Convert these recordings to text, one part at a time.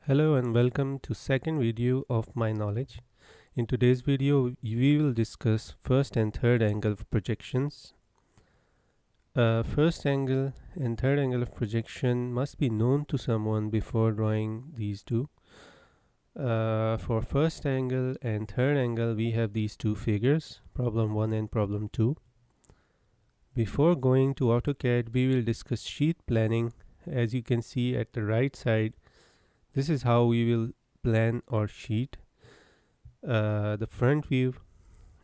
Hello and welcome to second video of my knowledge. In today's video we will discuss first and third angle of projections. First angle and third angle of projection must be known to someone before drawing these two. For first angle and third angle we have these two figures, problem 1 and problem 2. Before going to AutoCAD we will discuss sheet planning. As you can see at the right side, this is how we will plan our sheet. The front view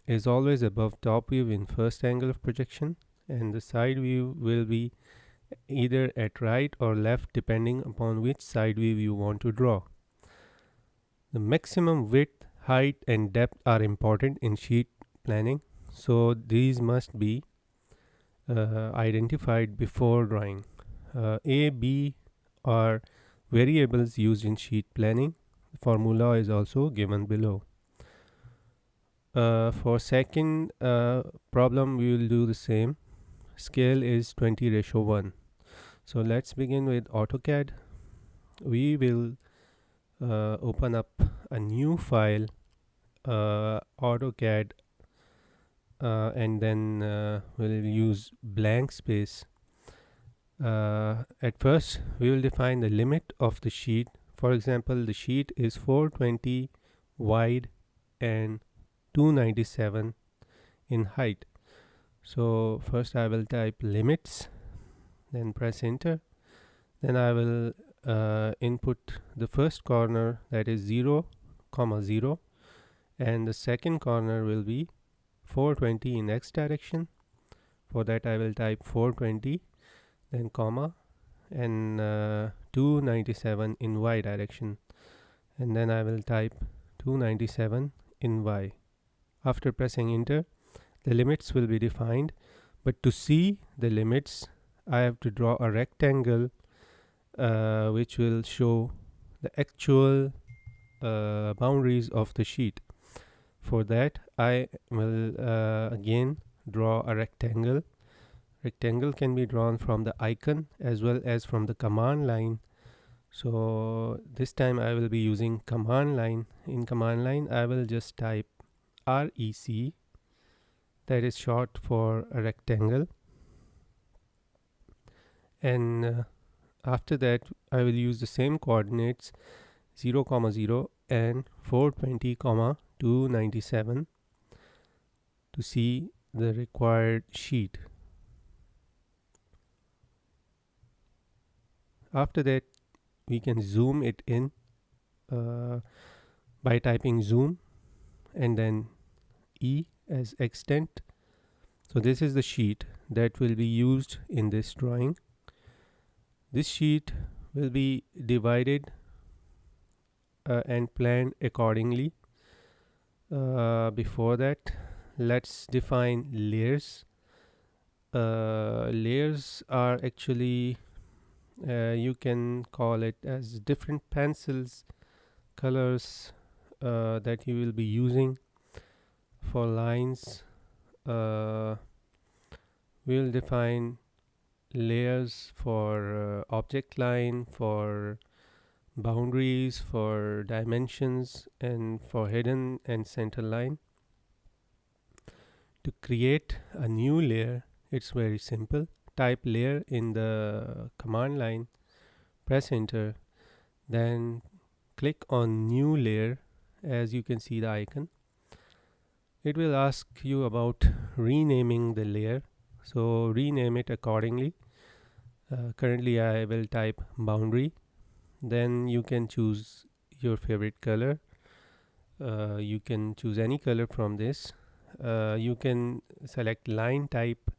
is always above top view in first angle of projection, and the side view will be either at right or left depending upon which side view you want to draw. The maximum width, height and depth are important in sheet planning, so these must be identified before drawing. A, B are variables used in sheet planning. The formula is also given below. For second problem we will do the same. Scale is 20:1. So let's begin with AutoCAD. We will open up a new file, AutoCAD, and then we'll use blank space. At first we will define the limit of the sheet. For example, the sheet is 420 wide and 297 in height. So first I will type limits, then press enter. Then I will input the first corner, that is 0, 0, and the second corner will be 420 in x direction. For that I will type 420, then comma, and 297 in y direction, and then I will type 297 in y. After pressing enter, the limits will be defined, but to see the limits I have to draw a rectangle which will show the actual boundaries of the sheet. For that I will again draw a rectangle. Rectangle can be drawn from the icon as well as from the command line. So this time I will be using command line. In command line I will just type REC, that is short for a rectangle, and after that I will use the same coordinates 0, 0 and 420, 297 to see the required sheet. After that we can zoom it in by typing zoom and then E as extent. So this is the sheet that will be used in this drawing. This sheet will be divided and planned accordingly. Before that, let's define layers. Layers are actually you can call it as different pencils, colors that you will be using for lines. We'll define layers for object line, for boundaries, for dimensions, and for hidden and center line. To create a new layer, it's very simple. Type layer in the command line, press enter, then click on new layer. As you can see the icon, it will ask you about renaming the layer, so rename it accordingly. Currently I will type boundary. Then you can choose your favorite color. You can choose any color from this. You can select line type,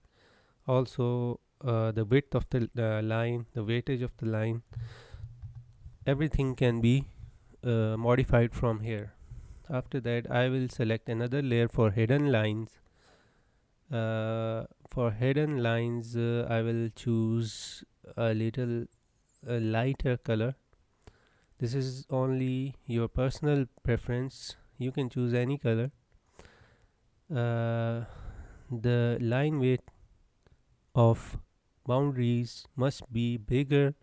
also the width of the line, the weightage of the line. Everything can be modified from here. After that I will select another layer for hidden lines. For hidden lines I will choose a little lighter color. This is only your personal preference, you can choose any color. The line width of boundaries must be bigger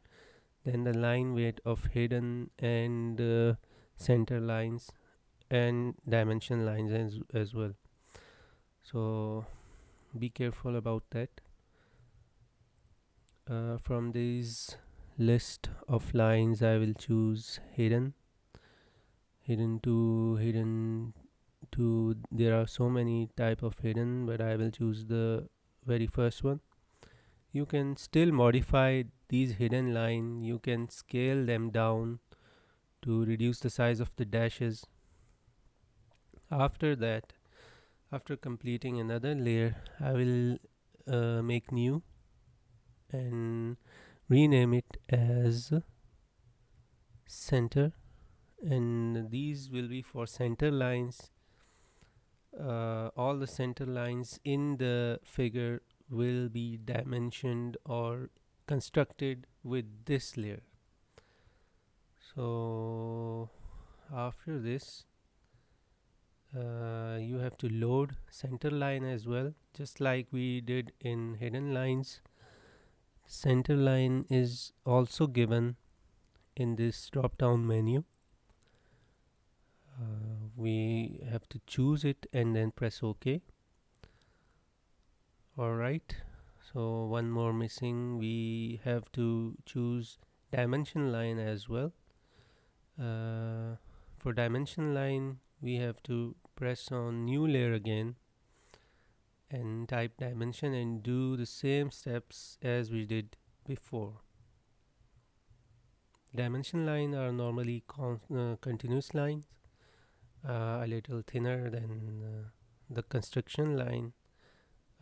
then the line weight of hidden and center lines and dimension lines as well. So be careful about that. From this list of lines I will choose hidden to there are so many type of hidden, but I will choose the very first one. You can still modify these hidden line, you can scale them down to reduce the size of the dashes. After that, after completing another layer, I will make new and rename it as center, and these will be for center lines. All the center lines in the figure will be dimensioned or constructed with this layer. So after this, you have to load center line as well, just like we did in hidden lines. Center line is also given in this drop down menu. We have to choose it and then press OK. Alright, so one more missing. We have to choose dimension line as well. For dimension line, we have to press on new layer again and type dimension and do the same steps as we did before. Dimension line are normally continuous lines, a little thinner than the construction line.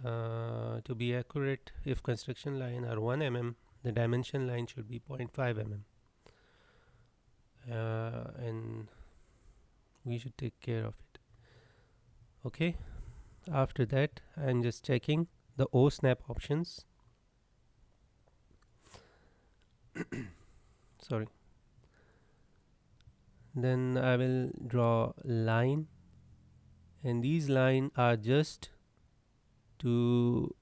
To be accurate, if construction line are 1 mm, the dimension line should be 0.5 mm. And we should take care of it. Okay, after that I'm just checking the O snap options. Sorry. Then I will draw line, and these lines are just to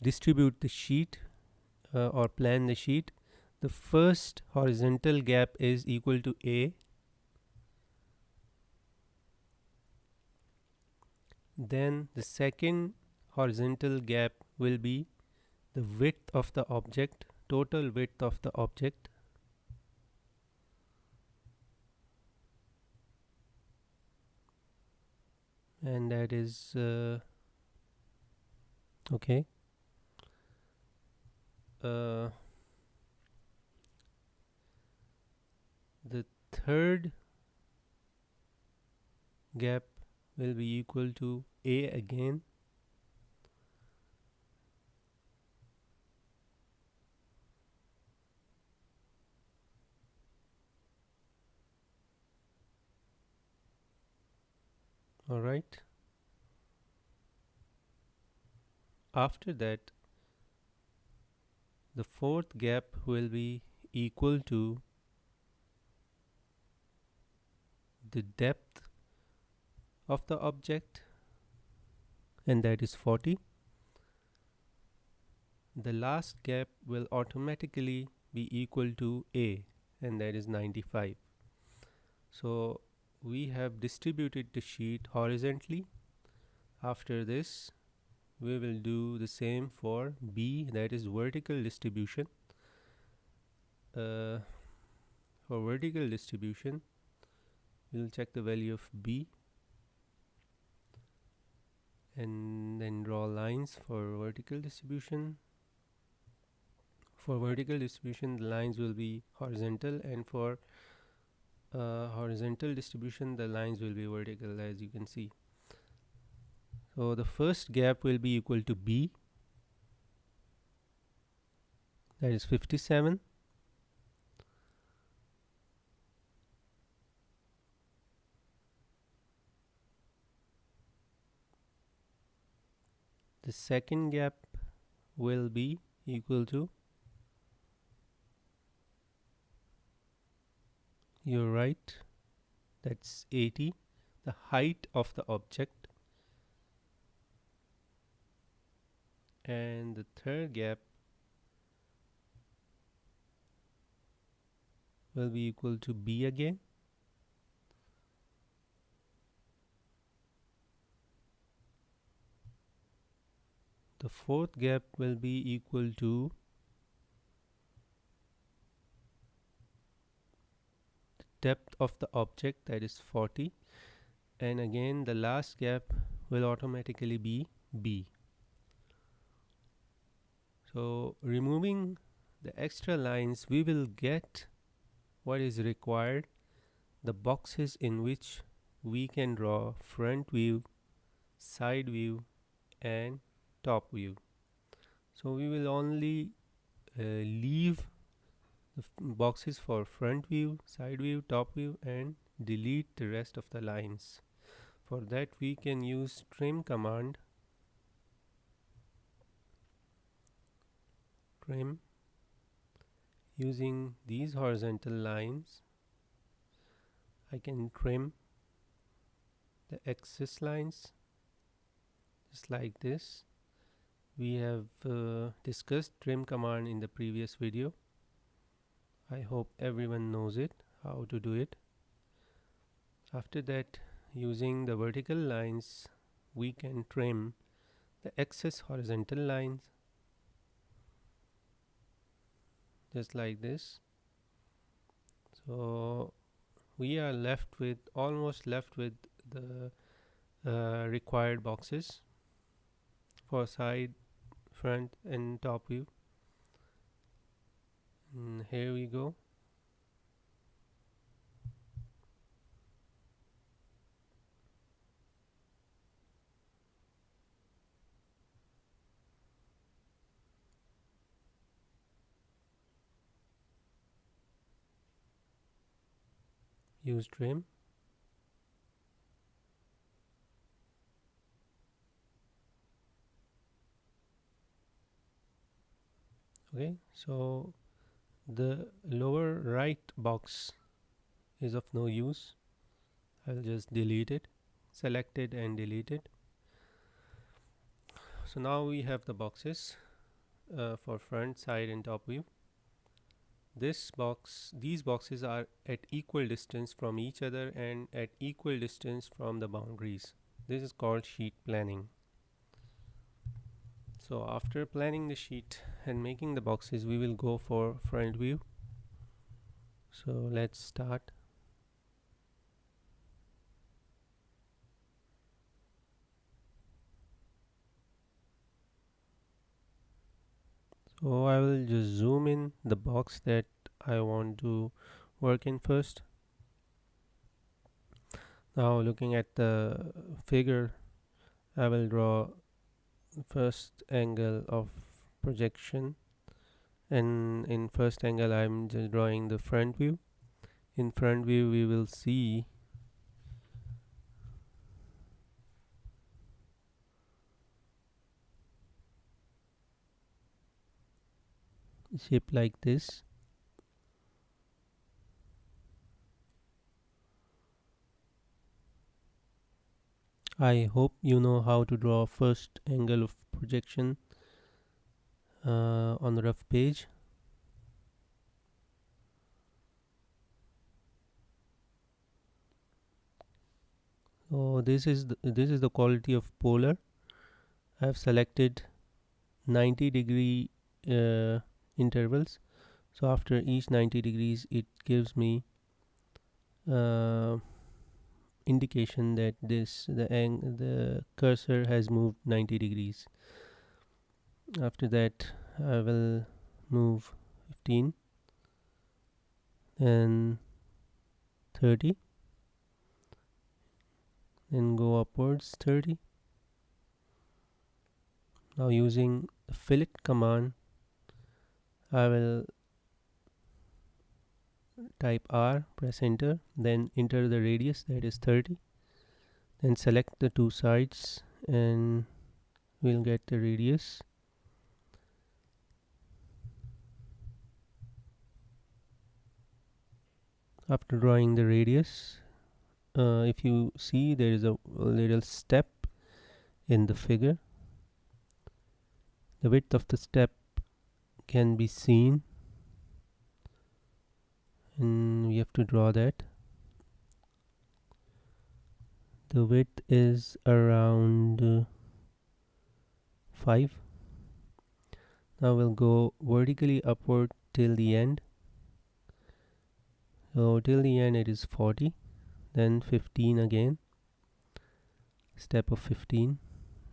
distribute the sheet or plan the sheet. The first horizontal gap is equal to A. Then the second horizontal gap will be the width of the object, total width of the object. And that is okay. The third gap will be equal to A again. Alright. After that, the fourth gap will be equal to the depth of the object, and that is 40. The last gap will automatically be equal to A, and that is 95. So we have distributed the sheet horizontally. After this, we will do the same for B, that is vertical distribution. For vertical distribution, we'll check the value of B and then draw lines for vertical distribution. For vertical distribution, the lines will be horizontal, and for horizontal distribution, the lines will be vertical, as you can see. So the first gap will be equal to B, that is 57. The second gap will be equal to, you're right, that's 80, the height of the object. And the third gap will be equal to B again. The fourth gap will be equal to the depth of the object, that is 40, and again the last gap will automatically be B. So removing the extra lines, we will get what is required, the boxes in which we can draw front view, side view and top view. So we will only leave the boxes for front view, side view, top view and delete the rest of the lines. For that we can use trim command. Trim. Using these horizontal lines, I can trim the axis lines just like this. We have discussed trim command in the previous video. I hope everyone knows it, how to do it. After that, using the vertical lines, we can trim the excess horizontal lines just like this. So we are almost left with the required boxes for side, front and top view. And here we go. Use trim. Okay, so the lower right box is of no use. I'll just delete it, select it and delete it. So now we have the boxes for front, side and top view. These boxes are at equal distance from each other and at equal distance from the boundaries. This is called sheet planning. So after planning the sheet and making the boxes, we will go for front view. So let's start. So I will just zoom in the box that I want to work in first. Now looking at the figure, I will draw the first angle of projection, and in first angle I'm just drawing the front view. In front view we will see shape like this. I hope you know how to draw first angle of projection on the rough page. So this is the quality of polar. I have selected 90-degree intervals. So after each 90 degrees it gives me indication that the cursor has moved 90 degrees. After that I will move 15 and 30, then go upwards 30. Now using the fillet command, I will type R, press enter, then enter the radius, that is 30, then select the two sides and we'll get the radius. After drawing the radius, if you see, there is a little step in the figure. The width of the step can be seen, and we have to draw that. The width is around 5. Now we'll go vertically upward till the end. So till the end it is 40, then 15 again, step of 15,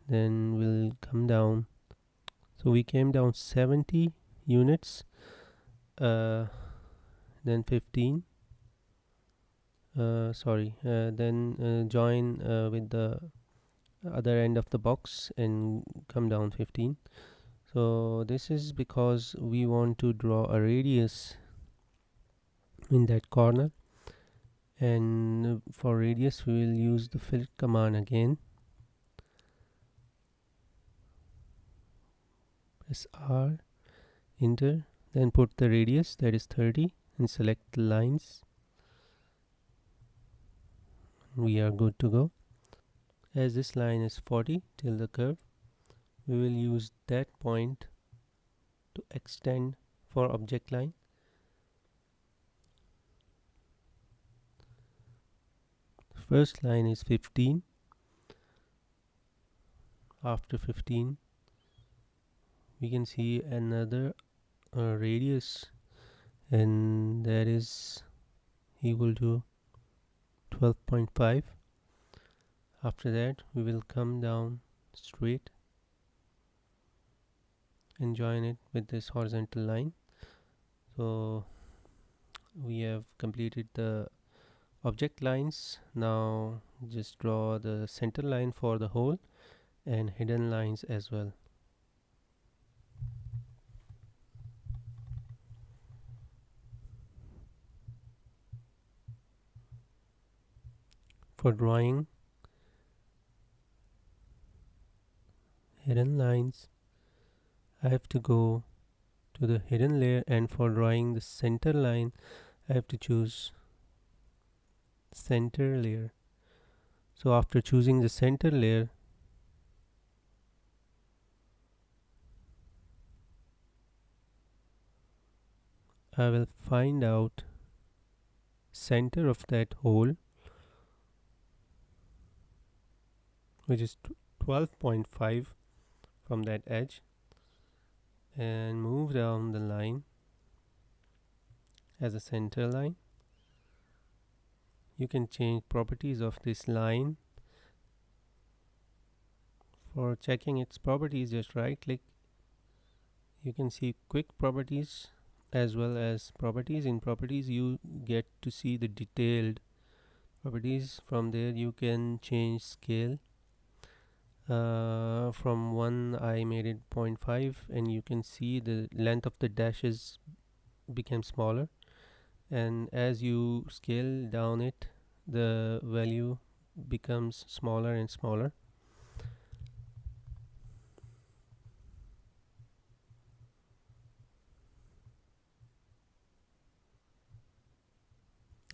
then we'll come down. So we came down 70 units, then 15, then join with the other end of the box and come down 15. So this is because we want to draw a radius in that corner, and for radius we will use the fill command again. Press R, enter, then put the radius, that is 30, and select the lines. We are good to go. As this line is 40 till the curve, we will use that point to extend for object line. First line is 15. After 15 we can see another radius, and that is equal to 12.5. After that we will come down straight and join it with this horizontal line. So we have completed the object lines. Now just draw the center line for the hole and hidden lines as well. For drawing hidden lines, I have to go to the hidden layer, and for drawing the center line I have to choose center layer. So after choosing the center layer, I will find out center of that hole, which is 12.5 from that edge, and move down the line as a center line. You can change properties of this line. For checking its properties, just right click. You can see quick properties as well as properties. In properties you get to see the detailed properties. From there you can change scale. From 1 I made it 0.5, and you can see the length of the dashes became smaller, and as you scale down it the value becomes smaller and smaller.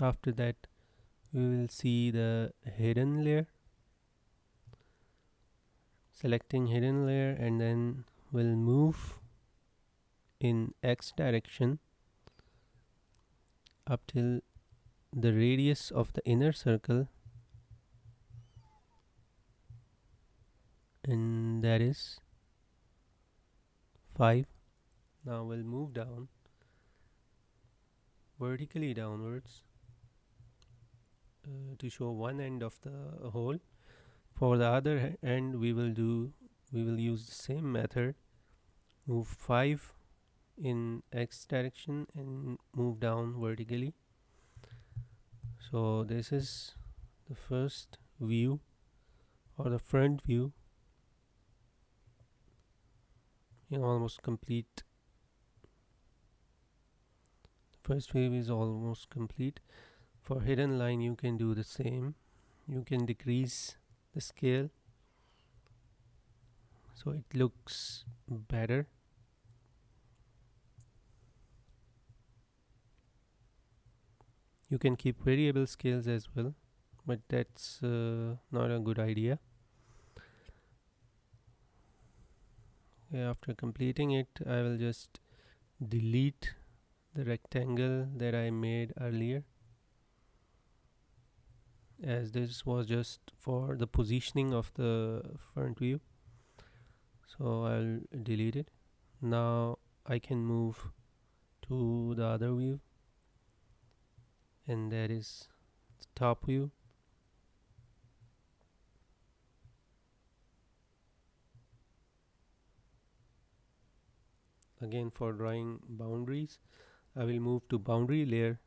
After that we will see the hidden layer. Selecting hidden layer, and then we'll move in X direction up till the radius of the inner circle, and that is 5. Now we'll move down vertically downwards to show one end of the hole. For the other end we will use the same method. Move 5 in X direction and move down vertically. So this is the first view, or the front view, almost complete. First view is almost complete. For hidden line you can do the same. You can decrease the scale so it looks better. You can keep variable scales as well, but that's not a good idea. After completing it I will just delete the rectangle that I made earlier, as this was just for the positioning of the front view. So I'll delete it. Now I can move to the other view, and that is the top view. Again, for drawing boundaries, I will move to boundary layer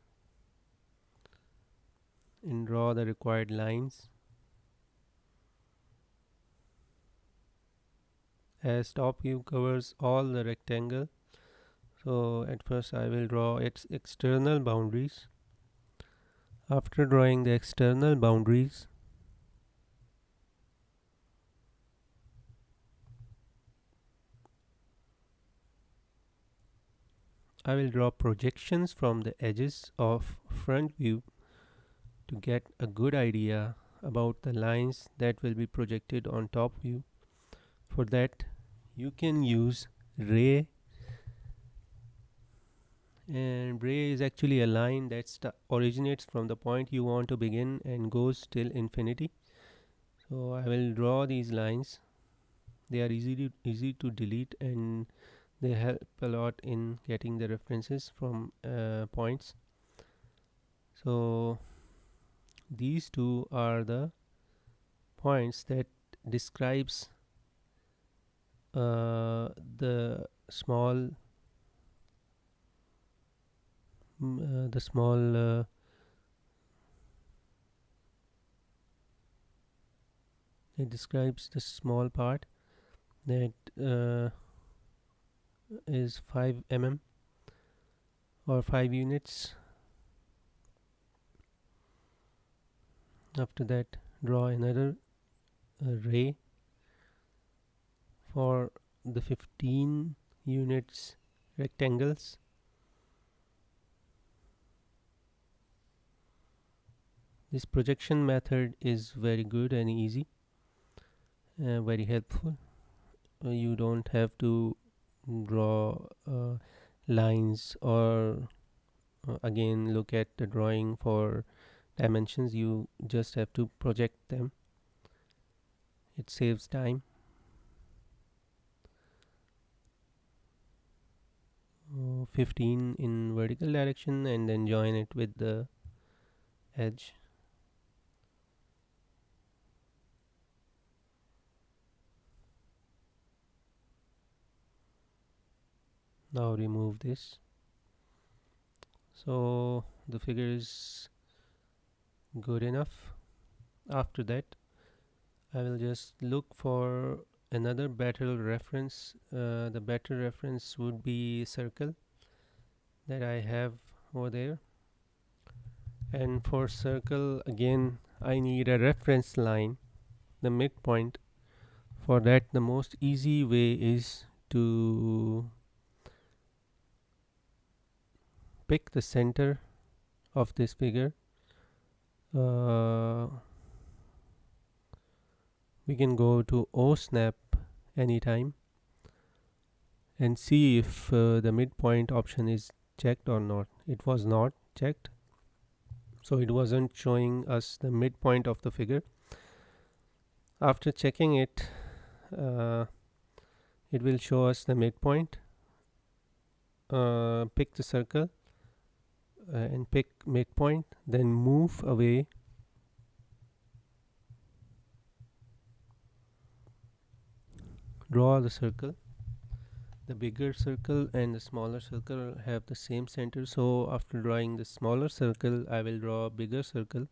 and draw the required lines. As top view covers all the rectangle, so at first I will draw its external boundaries. After drawing the external boundaries, I will draw projections from the edges of front view to get a good idea about the lines that will be projected on top view. For that, you can use ray, and ray is actually a line that originates from the point you want to begin and goes till infinity. So I will draw these lines. They are easy to delete, and they help a lot in getting the references from points. So these two are the points that describes the small it describes the small part that is 5 mm or 5 units. After that, draw another ray for the 15 units rectangles. This projection method is very good and easy, very helpful. You don't have to draw lines or again look at the drawing for dimensions. You just have to project them. It saves time. 15 in vertical direction, and then join it with the edge. Now remove this. So the figure is good enough. After that, I will just look for another better reference. The better reference would be circle that I have over there. And for circle, again, I need a reference line, the midpoint. For that, the most easy way is to pick the center of this figure. We can go to O snap anytime and see if the midpoint option is checked or not. It was not checked, so it wasn't showing us the midpoint of the figure. After checking it, it will show us the midpoint. Pick the circle and pick midpoint, then move away. Draw the circle. The bigger circle and the smaller circle have the same center, so after drawing the smaller circle, I will draw a bigger circle.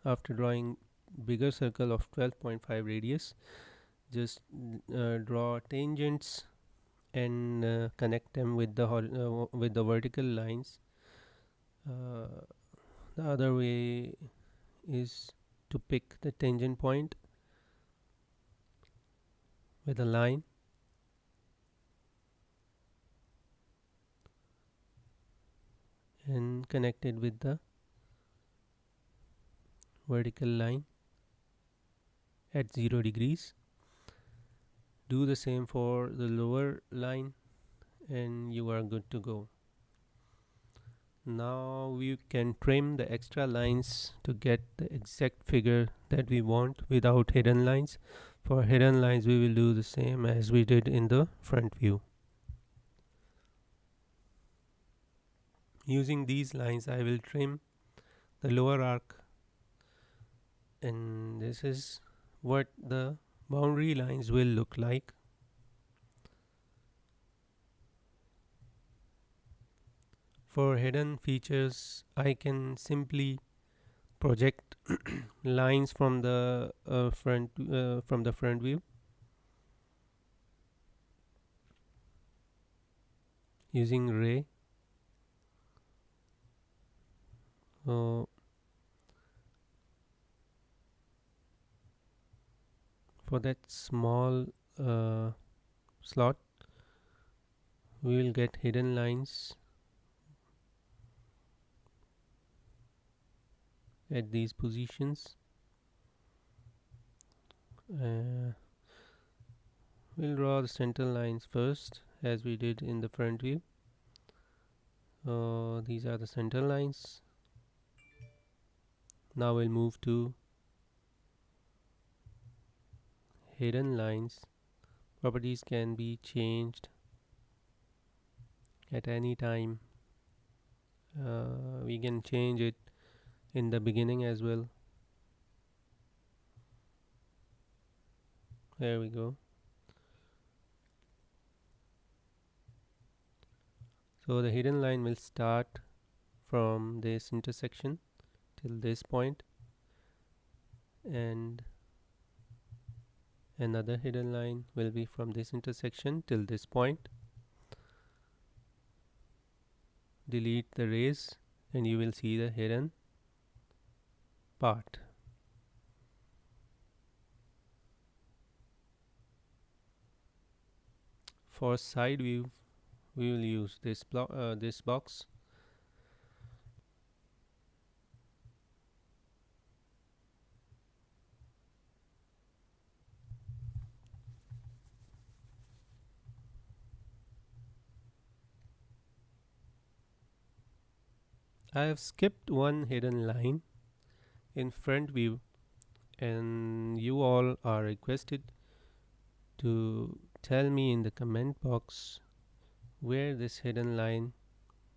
After drawing bigger circle of 12.5 radius, just draw tangents and connect them with the vertical lines. The other way is to pick the tangent point with a line and connect it with the vertical line at 0 degrees. Do the same for the lower line and you are good to go. Now we can trim the extra lines to get the exact figure that we want without hidden lines. For hidden lines we will do the same as we did in the front view. Using these lines I will trim the lower arc, and this is what the boundary lines will look like. For hidden features I can simply project lines from the front view using ray. uh, for that small slot we will get hidden lines at these positions. We'll draw the center lines first as we did in the front view. These are the center lines. Now we'll move to hidden lines. Properties can be changed at any time. We can change it in the beginning as well. There we go. So the hidden line will start from this intersection till this point, and another hidden line will be from this intersection till this point. Delete the rays and you will see the hidden part. For side view we will use this box. I have skipped one hidden line in front view, and you all are requested to tell me in the comment box where this hidden line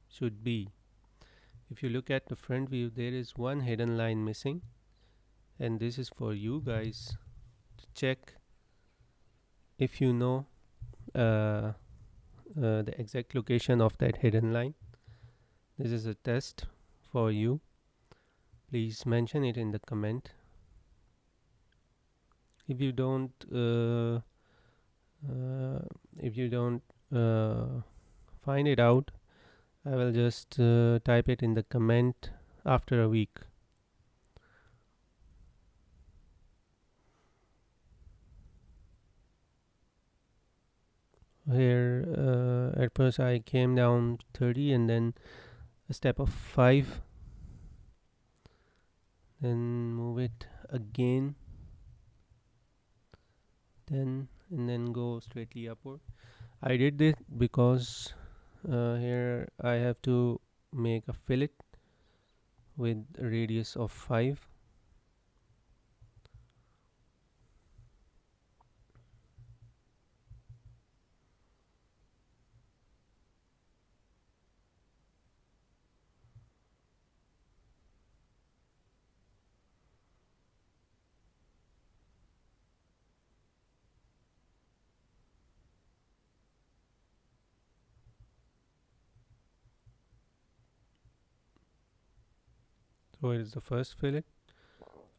should be. If you look at the front view, there is one hidden line missing, and this is for you guys to check if you know the exact location of that hidden line. This is a test for you. Please mention it in the comment. If you don't find it out, I will just type it in the comment after a week. Here at first I came down 30 and then a step of 5, then move it again, and then go straightly upward. I did this because here I have to make a fillet with a radius of 5. So it is the first fillet.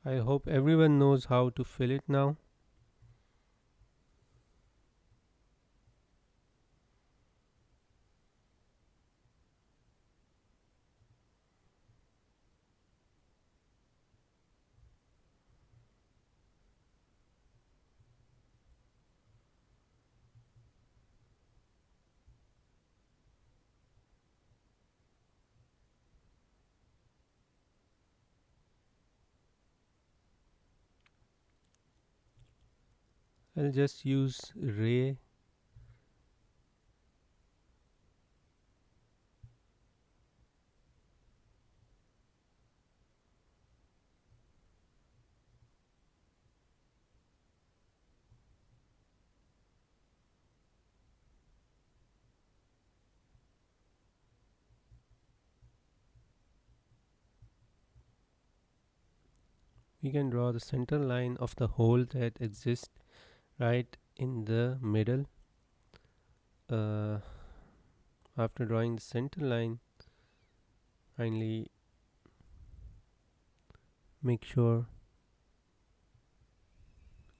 I hope everyone knows how to fillet now. I'll just use ray. We can draw the center line of the hole that exists right in the middle. After drawing the center line, finally make sure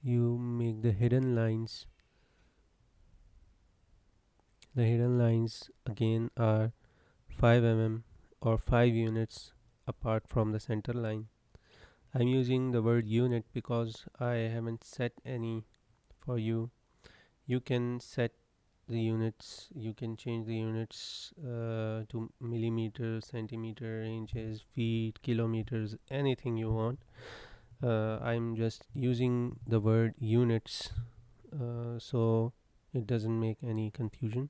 you make the hidden lines. The hidden lines again are 5 mm or 5 units apart from the center line. I'm using the word unit because I haven't set any for you. You can set the units, you can change the units to millimeters, centimeter, inches, feet, kilometers, anything you want. I'm just using the word units so it doesn't make any confusion.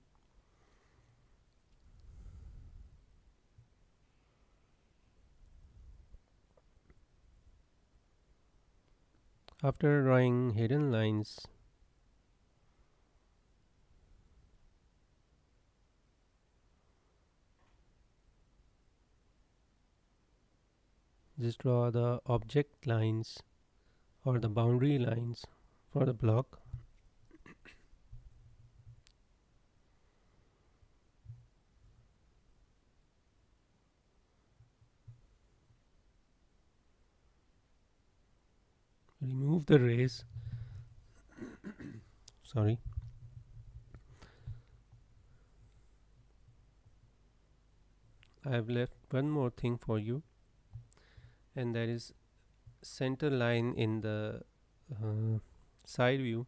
After drawing hidden lines, just draw the object lines or the boundary lines for the block. Remove the rays. Sorry. I have left one more thing for you, and that is center line in the side view.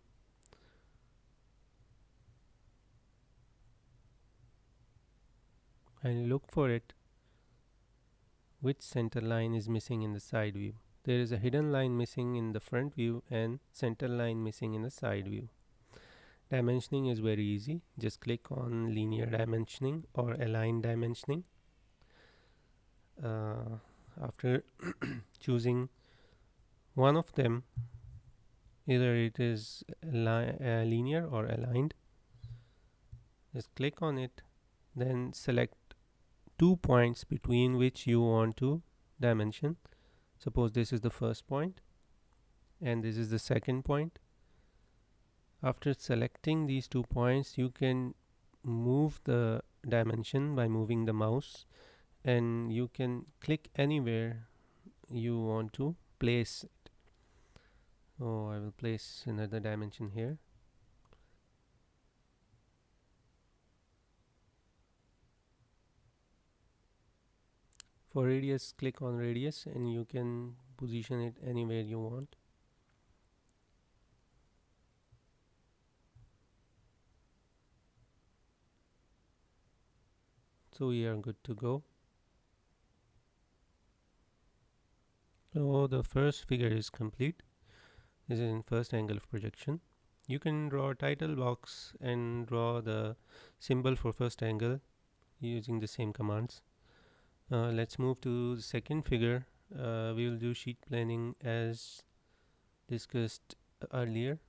And look for it, which center line is missing in the side view. There is a hidden line missing in the front view and center line missing in the side view. Dimensioning is very easy. Just click on linear dimensioning or align dimensioning. After choosing one of them, either it is linear or aligned, just click on it, then select 2 points between which you want to dimension. Suppose this is the first point and this is the second point. After selecting these 2 points, you can move the dimension by moving the mouse, and you can click anywhere you want to place it. Oh, I will place another dimension here. For radius, click on radius and you can position it anywhere you want. So we are good to go. So the first figure is complete. This is in first angle of projection. You can draw a title box and draw the symbol for first angle using the same commands. Let's move to the second figure. We will do sheet planing as discussed earlier.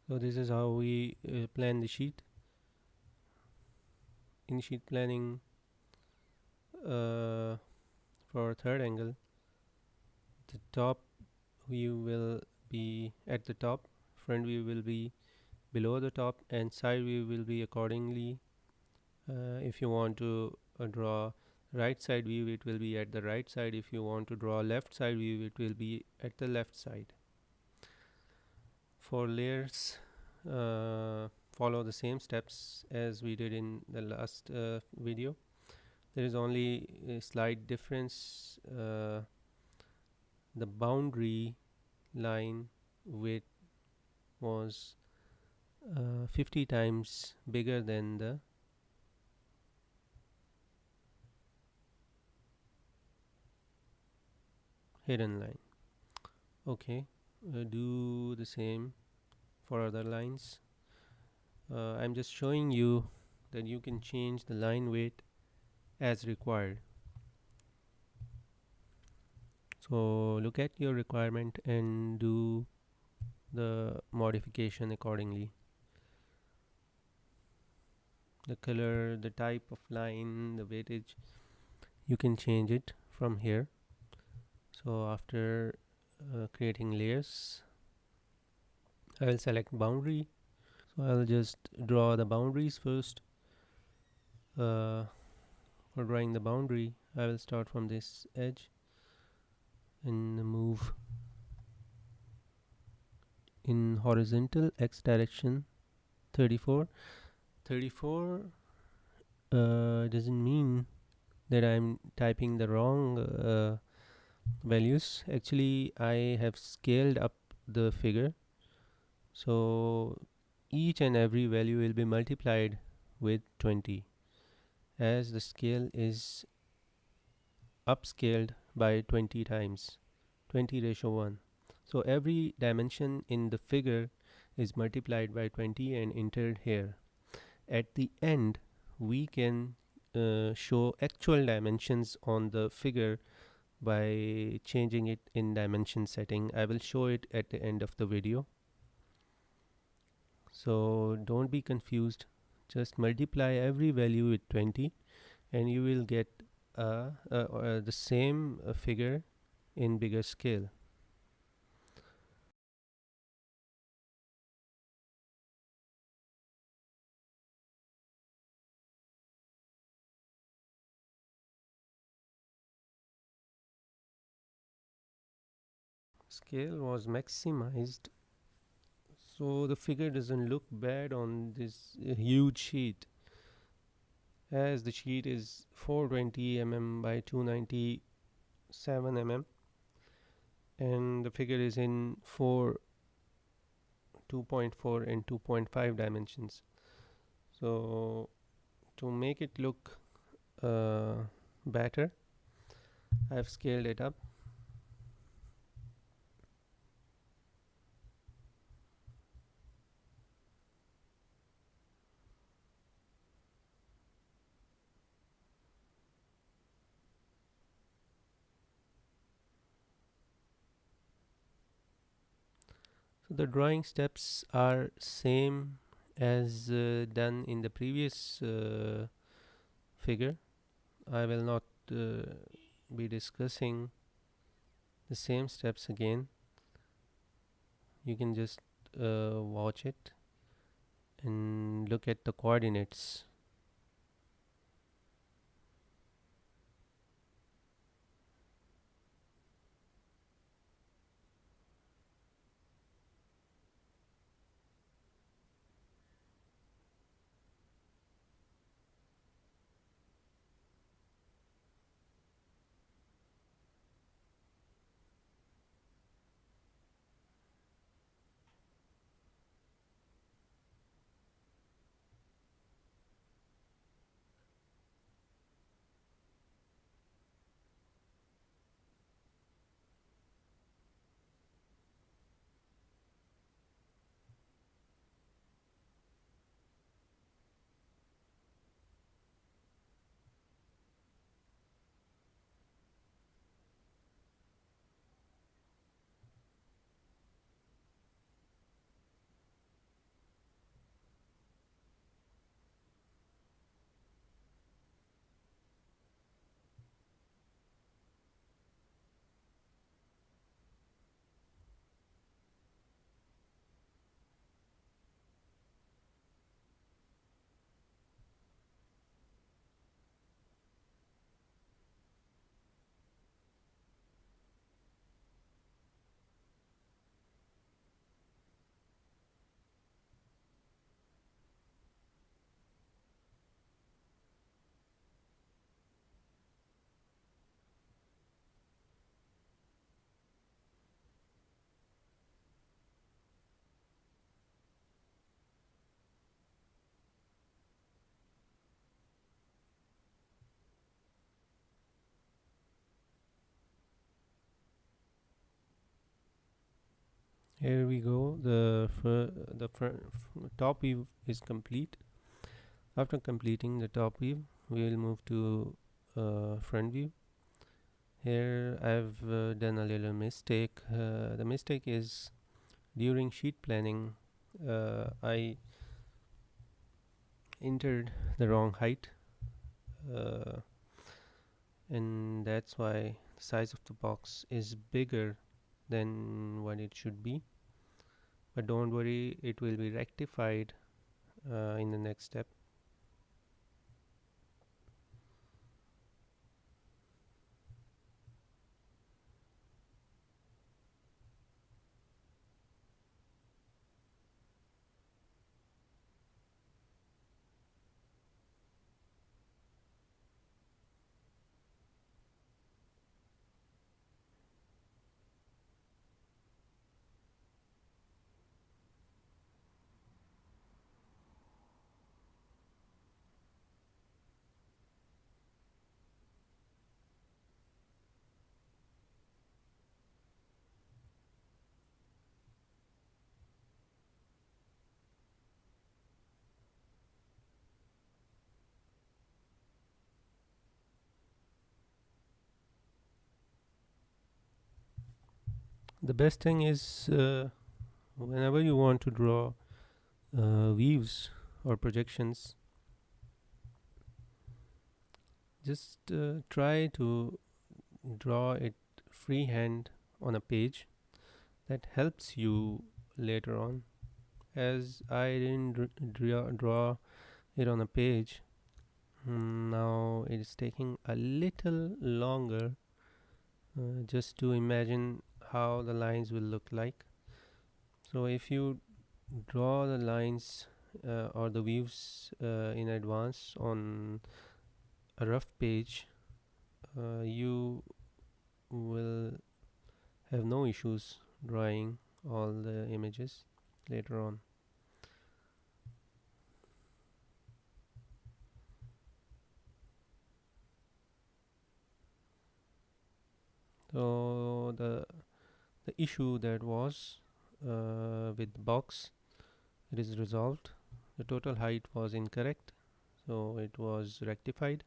So this is how we plan the sheet. In sheet planning, for third angle, the top view will be at the top, front view will be below the top, and side view will be accordingly. If you want to draw right side view, it will be at the right side. If you want to draw left side view, it will be at the left side. For layers, follow the same steps as we did in the last video. There is only a slight difference. The boundary line width was 50 times bigger than the hidden line. Okay, do the same for other lines. I'm just showing you that you can change the line weight as required. So look at your requirement and do the modification accordingly. The color, the type of line, the weightage, you can change it from here. So after creating layers, I will select boundary. So I'll just draw the boundaries first. For drawing the boundary, I will start from this edge and move in horizontal x direction 34. 34 doesn't mean that I'm typing the wrong values. Actually, I have scaled up the figure, so each and every value will be multiplied with 20 as the scale is upscaled by 20 times, 20 ratio 1. So every dimension in the figure is multiplied by 20 and entered here. At the end, we can show actual dimensions on the figure by changing it in dimension setting. I will show it at the end of the video. So don't be confused. Just multiply every value with 20 and you will get the same figure in bigger scale. Scale was maximized so the figure doesn't look bad on this huge sheet, as the sheet is 420 mm by 297 mm and the figure is in 2.4 and 2.5 dimensions. So to make it look better, I've scaled it up. So the drawing steps are same as done in the previous figure. I will not be discussing the same steps again. You can just watch it and look at the coordinates. Here we go. Top view is complete. After completing the top view, we will move to front view. Here I've done a little mistake. The mistake is during sheet planning, I entered the wrong height, uh, and that's why the size of the box is bigger than what it should be. But don't worry, it will be rectified in the next step. The best thing is whenever you want to draw views or projections, just try to draw it freehand on a page. That helps you later on. As I didn't draw it on a page, now it is taking a little longer just to imagine how the lines will look like. So if you draw the lines or the views in advance on a rough page, you will have no issues drawing all the images later on. So the issue that was with the box, it is resolved. The total height was incorrect, so it was rectified.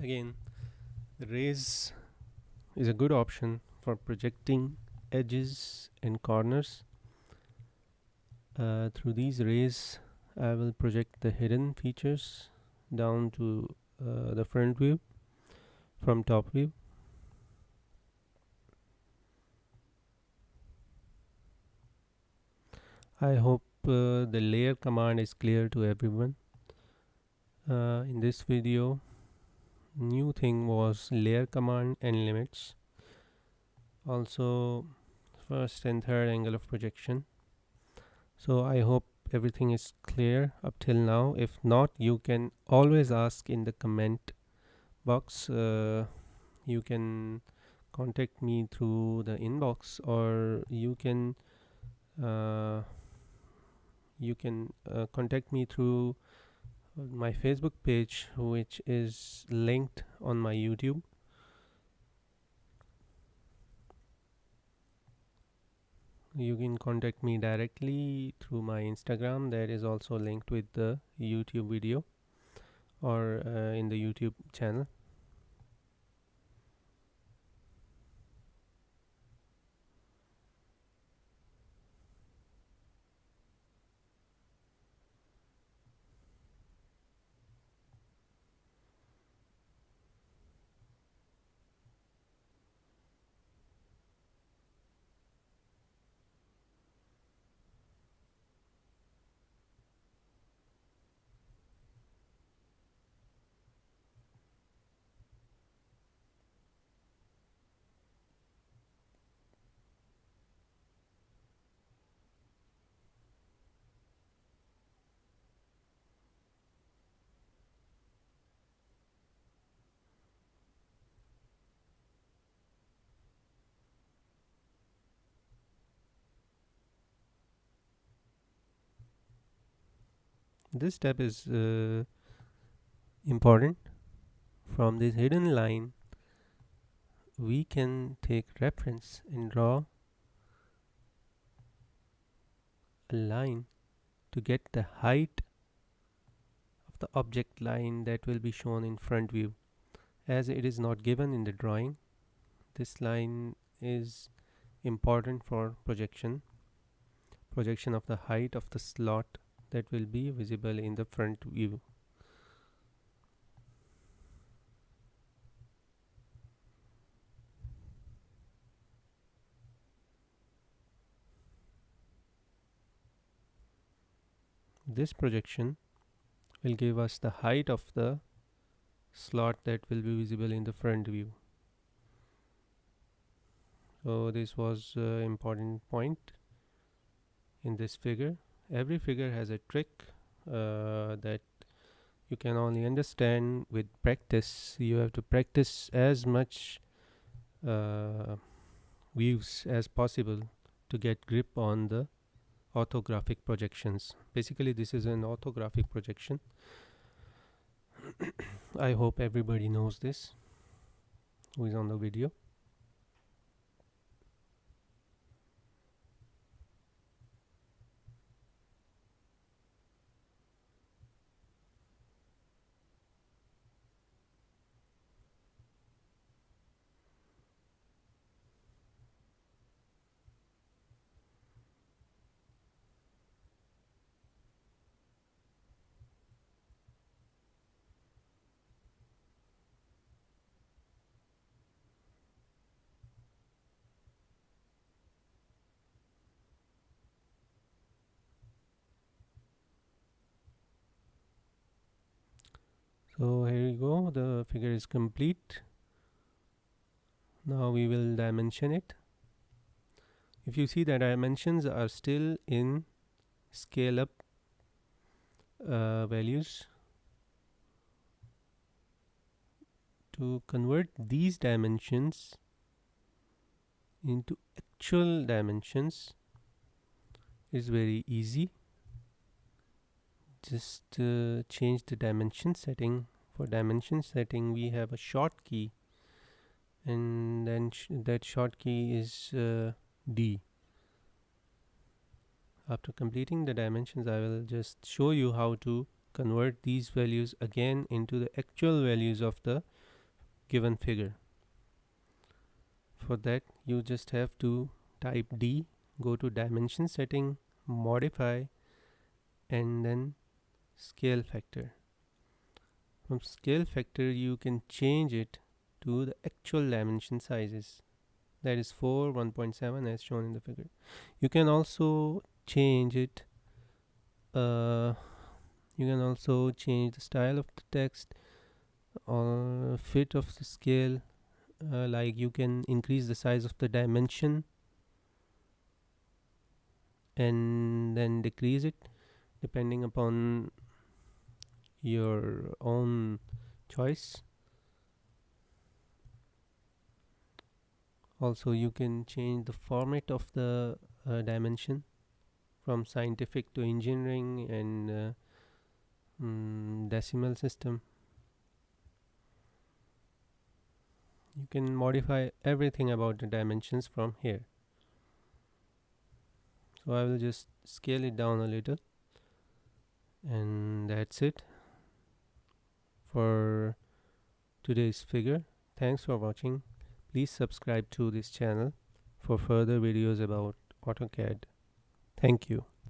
Again, the raise is a good option for projecting edges and corners. Through these rays, I will project the hidden features down to the front view from top view. I hope the layer command is clear to everyone. In this video, new thing was layer command and limits. Also, first and third angle of projection. So I hope everything is clear up till now. If not, you can always ask in the comment box. You can contact me through the inbox, or you can contact me through my Facebook page, which is linked on my YouTube. You can contact me directly through my Instagram, that is also linked with the YouTube video or in the YouTube channel. This step is important. From this hidden line, we can take reference and draw a line to get the height of the object line that will be shown in front view. As it is not given in the drawing, this line is important for projection of the height of the slot that will be visible in the front view. This projection will give us the height of the slot that will be visible in the front view. So this was an important point in this figure. Every figure has a trick that you can only understand with practice. You have to practice as much views as possible to get grip on the orthographic projections. Basically, this is an orthographic projection. I hope everybody knows this who is on the video. So here you go, the figure is complete. Now we will dimension it. If you see, the dimensions are still in scale up values. To convert these dimensions into actual dimensions is very easy. Just change the dimension setting. For dimension setting, we have a short key, and then that short key is D. After completing the dimensions, I will just show you how to convert these values again into the actual values of the given figure. For that, you just have to type D, go to dimension setting, modify, and then scale factor. From scale factor, you can change it to the actual dimension sizes, that is 4, 1.7 as shown in the figure. You can also change it, you can also change the style of the text or fit of the scale, like you can increase the size of the dimension and then decrease it depending upon your own choice. Also, you can change the format of the dimension from scientific to engineering and decimal system. You can modify everything about the dimensions from here. So I will just scale it down a little, and that's it for today's figure. Thanks for watching. Please subscribe to this channel for further videos about AutoCAD. Thank you.